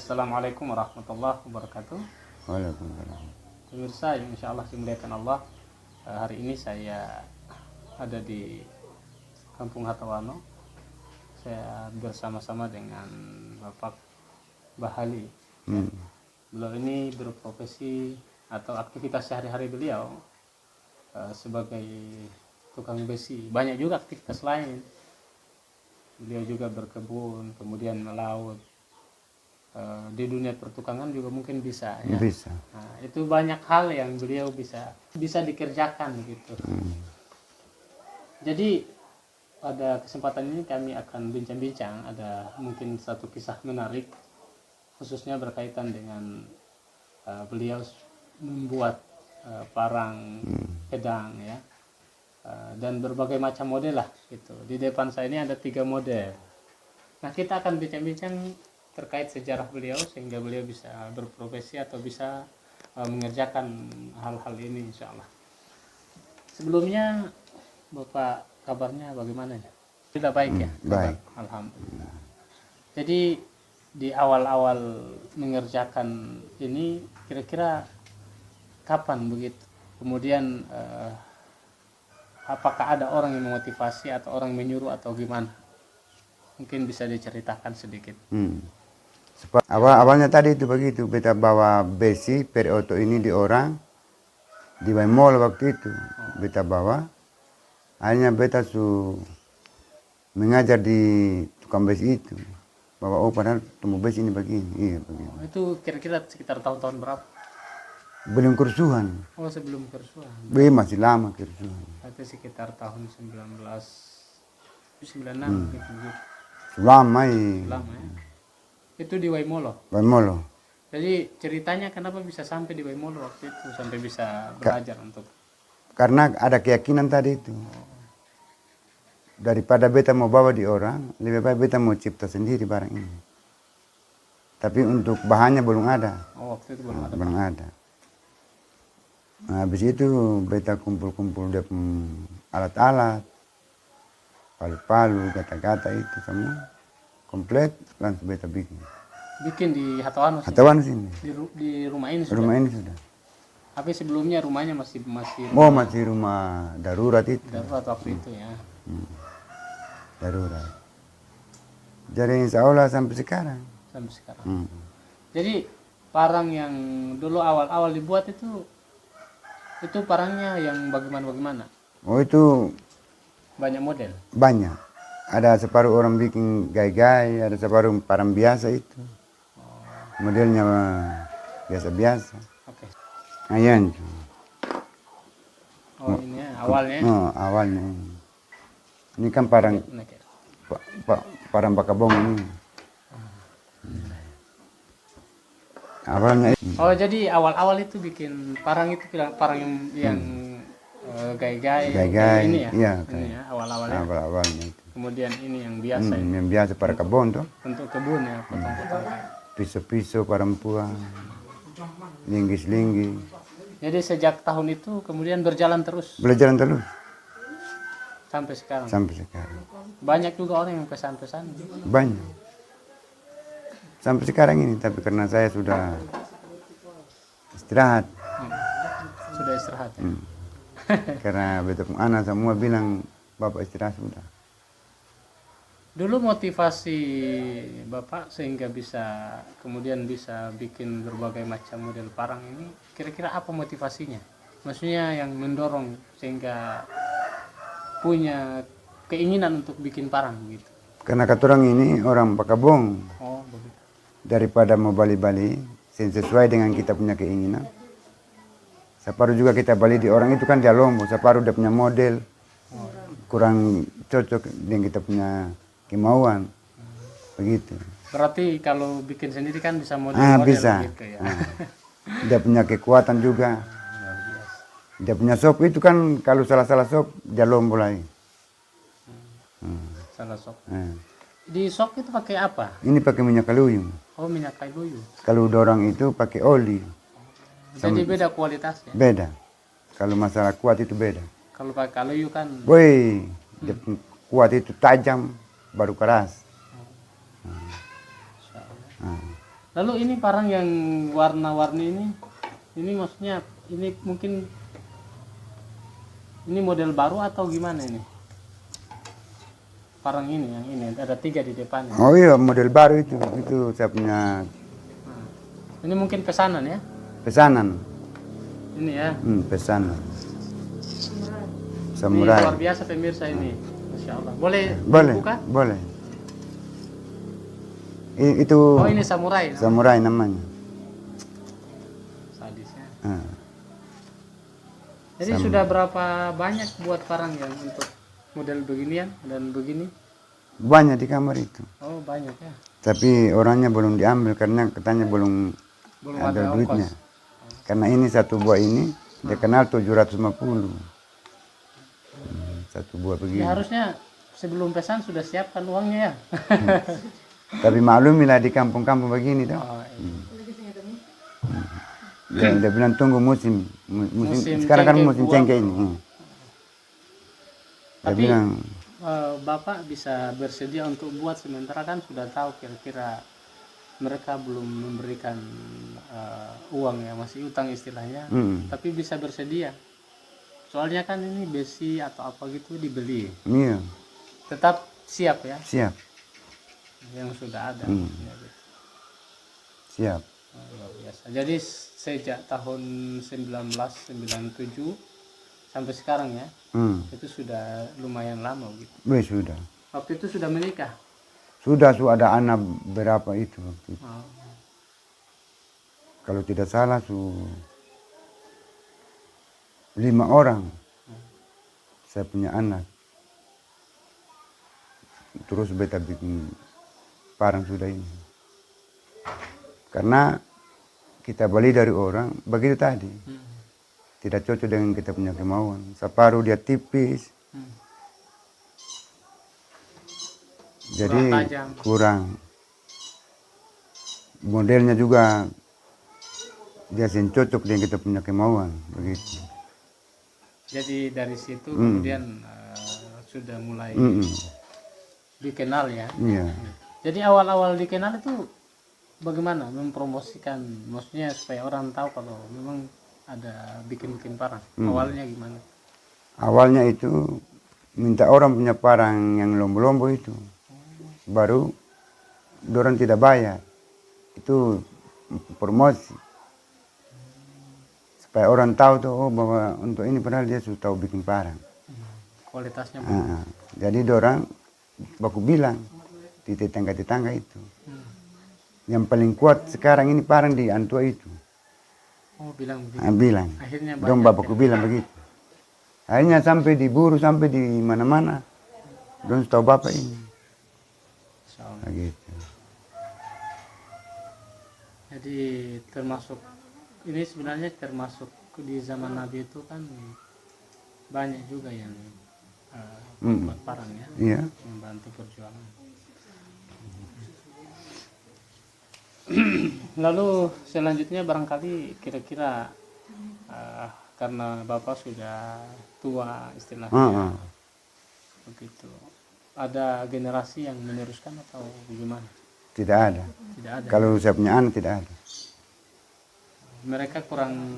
Assalamualaikum warahmatullahi wabarakatuh. Waalaikumsalam. Pemirsa yang insya Allah dimuliakan Allah, hari ini saya ada di Kampung Hatawano. Saya bersama-sama dengan Bapak Bahali. Beliau ini berprofesi atau aktivitas sehari-hari beliau sebagai tukang besi. Banyak juga aktivitas lain. Beliau juga berkebun, kemudian melaut. Di dunia pertukangan juga mungkin bisa ya. Bisa. Nah, itu banyak hal yang beliau bisa dikerjakan gitu. Jadi pada kesempatan ini kami akan bincang-bincang, ada mungkin satu kisah menarik khususnya berkaitan dengan beliau membuat parang pedang ya. Dan berbagai macam model lah gitu. Di depan saya ini ada 3 model. Nah, kita akan bincang-bincang terkait sejarah beliau sehingga beliau bisa berprofesi atau bisa mengerjakan hal-hal ini insya Allah. Sebelumnya Bapak kabarnya bagaimana ya? Sudah baik ya? Baik. Alhamdulillah. Jadi di awal-awal mengerjakan ini kira-kira kapan begitu? Kemudian apakah ada orang yang memotivasi atau orang menyuruh atau gimana? Mungkin bisa diceritakan sedikit. Awalnya tadi itu begitu, beta bawa besi per oto ini di orang di mall waktu itu. Beta bawa, akhirnya beta mengajar di tukang besi itu. Bahwa padahal tumbuh besi ini begini, iya begini. Itu kira-kira sekitar tahun-tahun berapa? Belum kerusuhan. Oh, sebelum kerusuhan. Masih lama kerusuhan. Itu sekitar tahun 1996 gitu. Lama Lama ya. Itu di Waimolo. Waimolo. Jadi ceritanya kenapa bisa sampai di Waimolo waktu itu sampai bisa belajar untuk? Karena ada keyakinan tadi itu. Daripada beta mau bawa di orang, lebih baik beta mau cipta sendiri barang ini. Tapi untuk bahannya belum ada. Oh, waktu itu belum ada. Belum ada. Nah, habis itu beta kumpul-kumpul dia alat-alat, palu-palu, gata-gata itu semua komplit, langsung beta bikin. Bikin di Hatawano sini? Hatawano sini. Di rumah ini sudah? Rumah ini sudah. Tapi sebelumnya rumahnya masih masih rumah darurat itu. Darurat waktu itu ya. Darurat. Jadi insya Allah sampai sekarang. Sampai sekarang. Jadi parang yang dulu awal-awal dibuat itu parangnya yang bagaimana? Oh, itu banyak model? Banyak. Ada separuh orang bikin gai-gai, ada separuh parang biasa itu. Modelnya biasa-biasa. Oke. Ayan. Oh, ini ya, awalnya? Awalnya. Ini kan parang parang bakabong ini. Awalnya. Oh, jadi awal-awal itu bikin parang itu parang yang gai-gai ini ya? Iya. Ini ya, awal-awalnya. Awal-awalnya itu. Kemudian ini yang biasa ini. Yang biasa para kebun tuh. Untuk kebun ya, potong-potong. Pisau-pisau perempuan. Linggis-linggis. Jadi sejak tahun itu kemudian berjalan terus? Berjalan terus. Sampai sekarang? Sampai sekarang. Banyak juga orang yang pesan-pesan? Banyak. Sampai sekarang ini, tapi karena saya sudah istirahat. Sudah istirahat ya? Karena betul anak semua bilang Bapak istirahat sudah. Dulu motivasi Bapak sehingga kemudian bisa bikin berbagai macam model parang ini, kira-kira apa motivasinya? Maksudnya yang mendorong sehingga punya keinginan untuk bikin parang gitu. Karena kata orang ini orang Pakabong. Oh, begitu. Daripada mau bali-bali sesuai dengan kita punya keinginan. Separuh juga kita bali di orang itu kan dia lombok, separuh dia punya model. Kurang cocok dengan kita punya kemauan. Begitu. Berarti kalau bikin sendiri kan bisa model bisa. Gitu ya. Dia punya kekuatan juga. Dia punya sop itu kan kalau salah-salah sop dia lombok lagi. Salah sop. Di sok itu pakai apa? Ini pakai minyak kayu. Oh, minyak kayu. Kalau dorang itu pakai oli. Jadi beda kualitasnya? Beda. Kalau masalah kuat itu beda. Kalau pakai kayu kan? Dia kuat itu tajam, baru keras. Lalu ini parang yang warna-warni ini maksudnya ini mungkin ini model baru atau gimana ini? Parang ini yang ini ada 3 di depannya. Oh iya, model baru itu saya punya Ini mungkin pesanan ya? pesanan. Ini ya. Pesanan. Ini Samurai. luar biasa pemirsa ini. Masya Allah. Boleh buka? Boleh. Itu Oh ini samurai. samurai namanya. Sadisnya. Ah. Jadi sudah berapa banyak buat parang yang untuk model beginian dan begini? Banyak di kamar itu. Oh banyak ya. Tapi orangnya belum diambil karena katanya belum ada duitnya. Karena ini satu buah ini dia kenal 750. Satu buah begini. Ya, harusnya sebelum pesan sudah siapkan uangnya ya. Tapi maklumilah di kampung-kampung begini toh. Oh, iya. Dia bilang tunggu musim sekarang kan cengkeh musim buah. cengkeh ini. Dia Tapi bilang Bapak bisa bersedia untuk buat sementara kan sudah tahu kira-kira mereka belum memberikan uang ya, masih utang istilahnya. Tapi bisa bersedia. Soalnya kan ini besi atau apa gitu dibeli. iya, Tetap siap ya siap. yang sudah ada. Hmm. Ya, gitu. Siap. Luar biasa. Jadi sejak tahun 1997 sampai sekarang ya, itu sudah lumayan lama gitu. Sudah. Waktu itu sudah menikah. Sudah ada anak berapa itu waktu itu. Oh. Kalau tidak salah 5 orang saya punya anak. Terus beta bikin parang sudah ini. Karena kita beli dari orang begitu tadi. Tidak cocok dengan kita punya kemauan. Separuh dia tipis. Jadi kurang. Modelnya juga dia cocok dengan kita punya kemauan begitu. Jadi dari situ kemudian sudah mulai dikenal ya. Iya. Jadi awal-awal dikenal itu bagaimana mempromosikan, maksudnya supaya orang tahu kalau memang ada bikin-bikin parang. Awalnya gimana? Awalnya itu minta orang punya parang yang lombo-lombo itu. Baru dorang tidak bayar. Itu promosi. Supaya orang tahu tuh bahwa untuk ini padahal dia sudah tahu bikin parang. Kualitasnya Jadi dorang baku bilang di tetangga-tetangga itu. Yang paling kuat sekarang ini parang di Antua itu. Oh bilang begitu. Bilang. Akhirnya Dong bapakku bilang begitu. Akhirnya sampai diburu sampai di mana-mana. Dong tahu bapak ini. Gitu. Jadi termasuk ini sebenarnya termasuk di zaman Nabi itu kan banyak juga yang membuat parang ya, Iya. membantu perjuangan. Lalu selanjutnya barangkali kira-kira karena Bapak sudah tua istilahnya, begitu. Ada generasi yang meneruskan atau bagaimana? Tidak ada. Tidak ada. Kalau saya punya anak tidak ada. Mereka kurang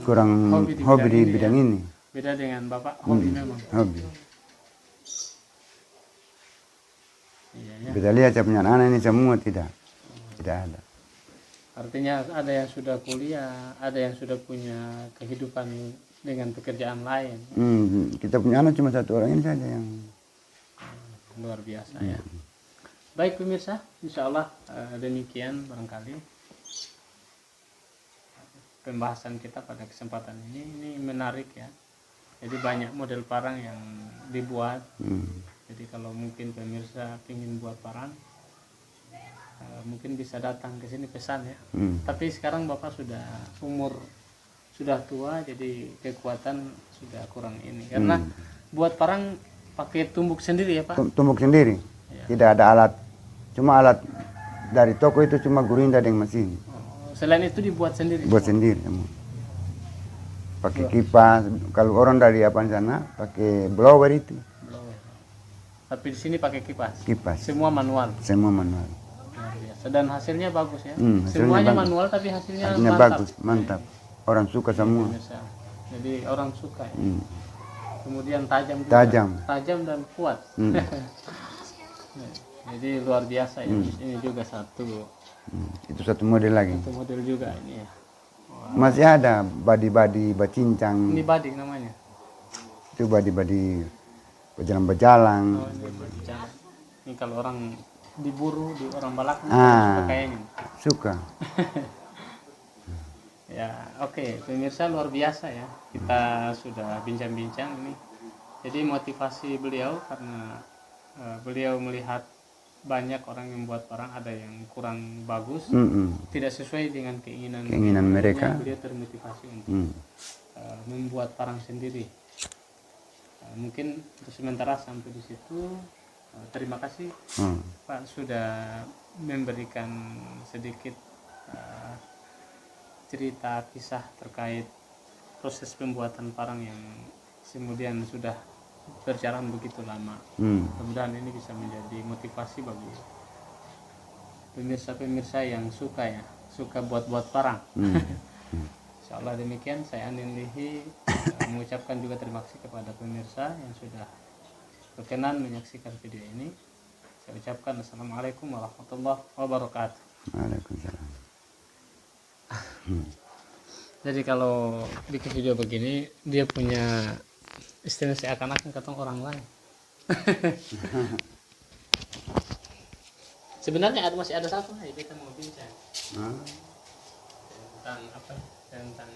hobi di bidang ini. Beda dengan Bapak, hobi memang. Hobi. Iya, ya. Kita lihat saya punya anak ini semua tidak ada. Artinya ada yang sudah kuliah, ada yang sudah punya kehidupan dengan pekerjaan lain. Kita punya anak cuma 1 orang ini saja yang Luar biasa ya. Baik pemirsa, insya Allah demikian barangkali pembahasan kita pada kesempatan ini. Ini menarik ya. Jadi banyak model parang yang dibuat. Jadi kalau mungkin pemirsa ingin buat parang, mungkin bisa datang ke sini pesan ya. Tapi sekarang Bapak sudah sudah tua, jadi kekuatan sudah kurang ini. Karena buat parang pakai tumbuk sendiri ya Pak? Tumbuk sendiri. Ya. Tidak ada alat. Cuma alat dari toko itu cuma gurinda dengan mesin. Selain itu dibuat sendiri? Buat sendiri. Pakai kipas. Kalau orang dari apa sana pakai blower itu. Tapi di sini pakai kipas? Kipas. Semua manual? Semua manual. Luar biasa. Dan hasilnya bagus ya. Hasilnya Semuanya bagus. manual tapi hasilnya, Hasilnya mantap. bagus, mantap. Orang suka semua. Pemirsa. Jadi orang suka ya. Hmm. Kemudian tajam juga. Tajam. Dan kuat. Hmm. Jadi luar biasa ya. Ini juga satu Itu satu model lagi. model juga ini ya. Masih ada badi-badi bacincang. Ini bading namanya. Itu badi-badi berjalan-berjalan. Oh, ini berbicara. Ini kalau orang diburu di orang balak Ah. kayak ini. Suka. Ya, oke, pemirsa luar biasa ya. Kita sudah bincang-bincang ini. Jadi motivasi beliau karena beliau melihat banyak orang yang buat barang ada yang kurang bagus, tidak sesuai dengan keinginan mereka. Beliau termotivasi untuk membuat barang sendiri. Mungkin untuk sementara sampai di situ. Terima kasih Pak sudah memberikan sedikit cerita kisah terkait proses pembuatan parang yang kemudian sudah berjalan begitu lama. Mudah-mudahan ini bisa menjadi motivasi bagi pemirsa-pemirsa yang suka buat parang. Insya Allah demikian, saya Anin Lihi mengucapkan juga terima kasih kepada pemirsa yang sudah berkenan menyaksikan video ini. Saya ucapkan Assalamualaikum warahmatullahi wabarakatuh. Waalaikumsalam. Jadi kalau bikin video begini dia punya istilah seakan-akan ketemu orang lain. Sebenarnya masih ada satu lagi kita mau bincang tentang apa? Tentang